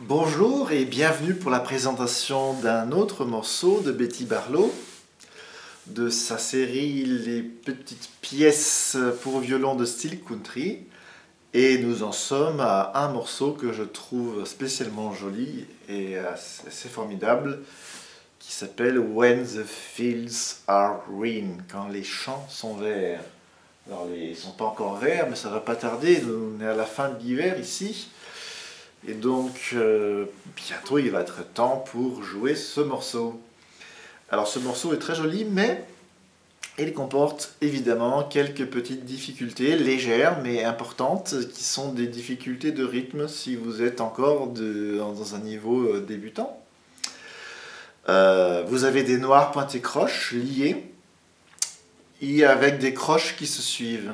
Bonjour et bienvenue pour la présentation d'un autre morceau de Betty Barlow, de sa série Les petites pièces pour violon de style country. Et nous en sommes à un morceau que je trouve spécialement joli et assez formidable, qui s'appelle When the Fields Are Green, quand les champs sont verts. Alors ils ne sont pas encore verts, mais ça ne va pas tarder, on est à la fin de l'hiver ici. Et donc, bientôt il va être temps pour jouer ce morceau. Alors ce morceau est très joli, mais il comporte évidemment quelques petites difficultés, légères mais importantes, qui sont des difficultés de rythme si vous êtes encore dans un niveau débutant. Vous avez des noirs pointés croches liés, et avec des croches qui se suivent.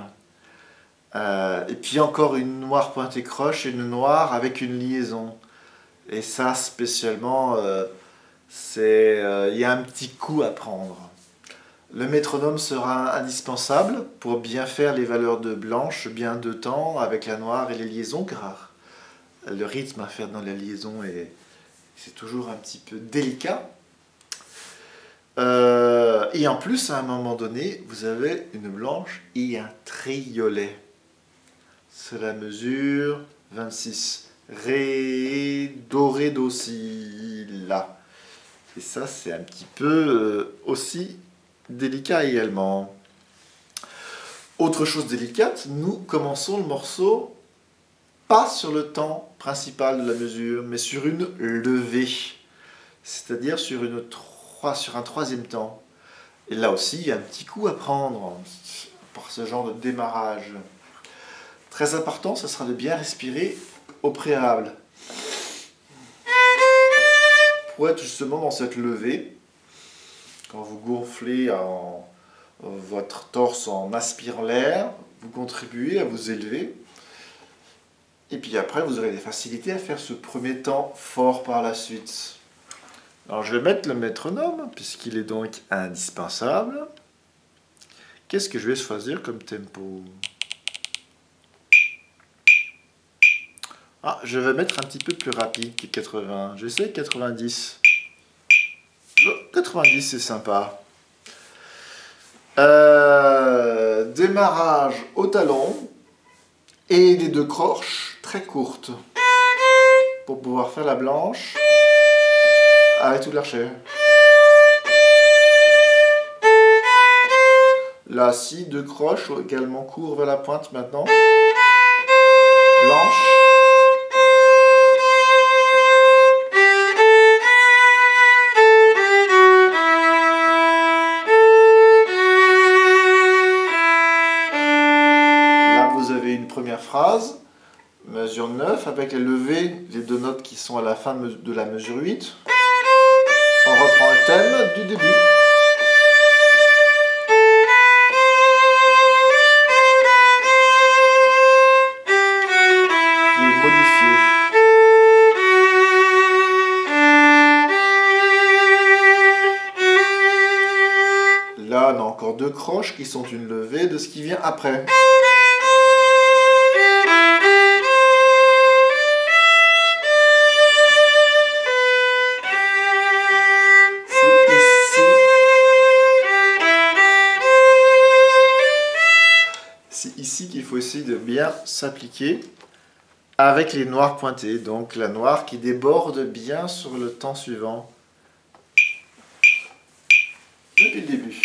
Et puis encore une noire pointée croche et une noire avec une liaison. Et ça spécialement, il y a un petit coup à prendre. Le métronome sera indispensable pour bien faire les valeurs de blanche, bien de temps avec la noire et les liaisons, car le rythme à faire dans la liaison c'est toujours un petit peu délicat. Et en plus, à un moment donné, vous avez une blanche et un triolet. Cela mesure 26. Ré, do, ré, do, si, la. Et ça, c'est un petit peu aussi délicat également. Autre chose délicate, nous commençons le morceau pas sur le temps principal de la mesure, mais sur une levée. C'est-à-dire sur un troisième temps. Et là aussi, il y a un petit coup à prendre pour ce genre de démarrage. Très important, ce sera de bien respirer au préalable. Pour être justement dans cette levée, quand vous gonflez votre torse en aspirant l'air, vous contribuez à vous élever. Et puis après, vous aurez des facilités à faire ce premier temps fort par la suite. Alors je vais mettre le métronome, puisqu'il est donc indispensable. Qu'est-ce que je vais choisir comme tempo ? Ah, je vais mettre un petit peu plus rapide que 80. J'essaie 90. 90, c'est sympa. Démarrage au talon et les deux croches très courtes pour pouvoir faire la blanche avec tout l'archet. La si, deux croches également courts vers la pointe maintenant. Blanche. Première phrase, mesure 9, avec les levées, les deux notes qui sont à la fin de la mesure 8. On reprend le thème du début. Qui est modifié. Là, on a encore deux croches qui sont une levée de ce qui vient après. C'est ici qu'il faut essayer de bien s'appliquer avec les noirs pointés, donc la noire qui déborde bien sur le temps suivant depuis le début.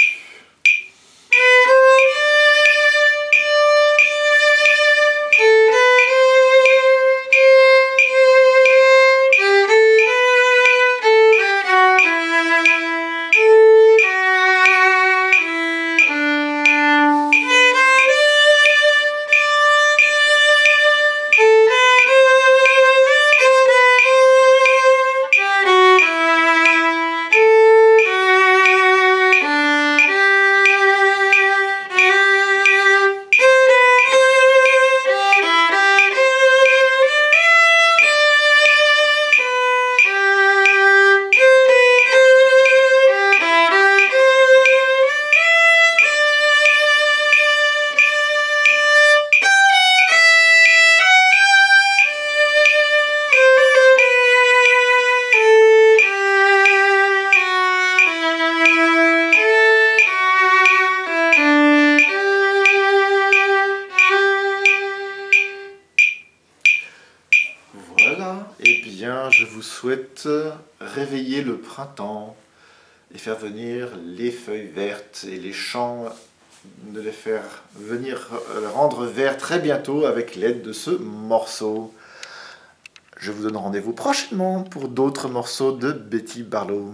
vous souhaite réveiller le printemps et faire venir les feuilles vertes et les champs, de les faire venir rendre verts très bientôt avec l'aide de ce morceau. Je vous donne rendez-vous prochainement pour d'autres morceaux de Betty Barlow.